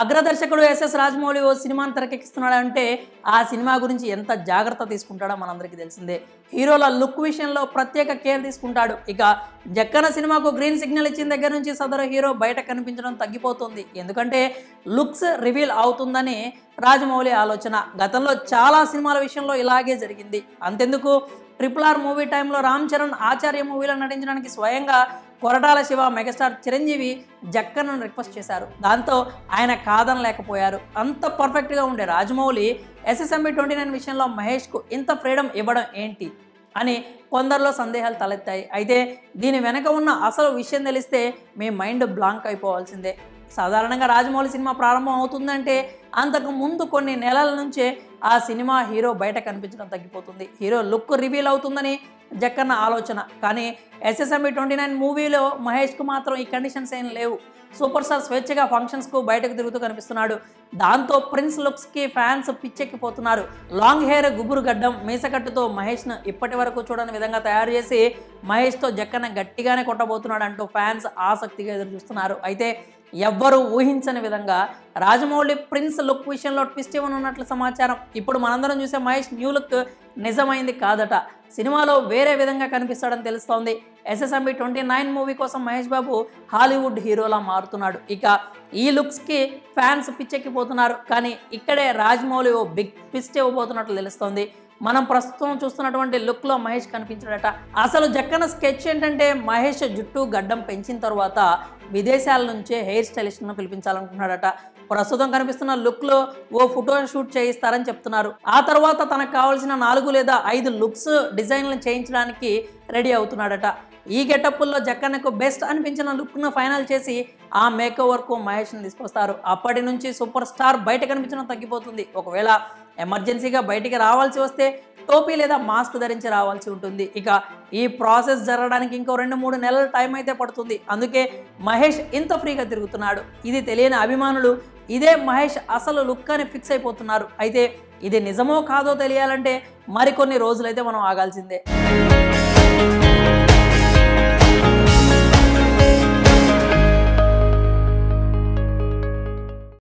అగ్రదర్శకుడు SS Rajamouli ఓ సినిమాను తెరకెక్కిస్తున్నాడంటే ఆ cinema గురించి ఎంత జాగ్రత్త తీసుకుంటాడో మనందరికీ తెలిసిందే. హీరోల లుక్ విషయంలో ప్రత్యేక కేర్ తీసుకుంటాడు. ఇక జక్కన సినిమాకు గ్రీన్ సిగ్నల్ ఇచ్చిన దగ్గర నుంచి సదరు హీరో బయట కనిపించడం తగ్గిపోతుంది. ఎందుకంటే లుక్స్ రివీల్ అవుతుందని రాజమౌళి ఆలోచన. గతంలో చాలా సినిమాల విషయంలో ఇలాగే జరిగింది. అంతెందుకు, RRR మూవీ టైంలో రామ్ చరణ్ ఆచార్య మూవీలో నటించడానికి స్వయంగా కొరటాల శివ, మెగాస్టార్ చిరంజీవి జక్కన్నను రిక్వెస్ట్ చేశారు. దాంతో ఆయన కాదనలేకపోయారు. అంత పర్ఫెక్ట్గా ఉండే రాజమౌళి SSMB 29 విషయంలో మహేష్కు ఇంత ఫ్రీడమ్ ఇవ్వడం ఏంటి అని కొందరిలో సందేహాలు తలెత్తాయి. అయితే దీని వెనక ఉన్న అసలు విషయం తెలిస్తే మీ మైండ్ బ్లాంక్ అయిపోవాల్సిందే. సాధారణంగా రాజమౌళి సినిమా ప్రారంభం అవుతుందంటే అంతకు ముందు కొన్ని నెలల నుంచే ఆ సినిమా హీరో బయట కనిపించడం తగ్గిపోతుంది. హీరో లుక్ రివీల్ అవుతుందని జక్కన్న ఆలోచన. కానీ SSMB 29 మూవీలో మహేష్కు మాత్రం ఈ కండిషన్స్ ఏం లేవు. సూపర్ స్టార్ స్వేచ్ఛగా ఫంక్షన్స్కు బయటకు తిరుగుతూ కనిపిస్తున్నాడు. దాంతో ప్రిన్స్ లుక్స్కి ఫ్యాన్స్ పిచ్చెక్కిపోతున్నారు. లాంగ్ హెయిర్, గుబురు గడ్డం, మీసకట్టుతో మహేష్ను ఇప్పటి వరకు చూడని విధంగా తయారు చేసి మహేష్తో జక్కన్న గట్టిగానే కొట్టబోతున్నాడు అంటూ ఫ్యాన్స్ ఆసక్తిగా ఎదురు చూస్తున్నారు. అయితే ఎవ్వరూ ఊహించని విధంగా రాజమౌళి ప్రిన్స్ లుక్ విషయంలో ట్విస్ట్ ఇవ్వనున్నట్లు సమాచారం. ఇప్పుడు మనందరం చూసే మహేష్ న్యూ లుక్ నిజమైంది కాదట. సినిమాలో వేరే విధంగా కనిపిస్తాడని తెలుస్తోంది. SSMB 29 మూవీ కోసం మహేష్ బాబు హాలీవుడ్ హీరోలా మారుతున్నాడు. ఇక ఈ లుక్స్కి ఫ్యాన్స్ పిచ్చెక్కిపోతున్నారు. కానీ ఇక్కడే రాజమౌళి ఓ బిగ్ ట్విస్ట్ ఇవ్వబోతున్నట్లు తెలుస్తోంది. మనం ప్రస్తుతం చూస్తున్నటువంటి లుక్లో మహేష్ కనిపించాడట. అసలు జక్కన స్కెచ్ ఏంటంటే మహేష్ జుట్టు గడ్డం పెంచిన తర్వాత విదేశాల నుంచే హెయిర్ స్టైలిస్ట్ను పిలిపించాలనుకున్నాడట. ప్రస్తుతం కనిపిస్తున్న లుక్లో ఓ ఫోటో షూట్ చేయిస్తారని చెప్తున్నారు. ఆ తర్వాత తనకు కావాల్సిన 4 లేదా 5 లుక్స్ డిజైన్లు చేయించడానికి రెడీ అవుతున్నాడట. ఈ గెటప్పుల్లో జక్కన్నకు బెస్ట్ అనిపించిన లుక్ను ఫైనల్ చేసి ఆ మేకోవర్కు మహేష్ని తీసుకొస్తారు. అప్పటి నుంచి సూపర్ స్టార్ బయట కనిపించడం తగ్గిపోతుంది. ఒకవేళ ఎమర్జెన్సీగా బయటికి రావాల్సి వస్తే టోపీ లేదా మాస్క్ ధరించి రావాల్సి ఉంటుంది. ఇక ఈ ప్రాసెస్ జరగడానికి ఇంకో 2-3 నెలల టైం అయితే పడుతుంది. అందుకే మహేష్ ఇంత ఫ్రీగా తిరుగుతున్నాడు. ఇది తెలియని అభిమానులు ఇదే మహేష్ అసలు లుక్ అని ఫిక్స్ అయిపోతున్నారు. అయితే ఇది నిజమో కాదో తెలియాలంటే మరికొన్ని రోజులైతే మనం ఆగాల్సిందే.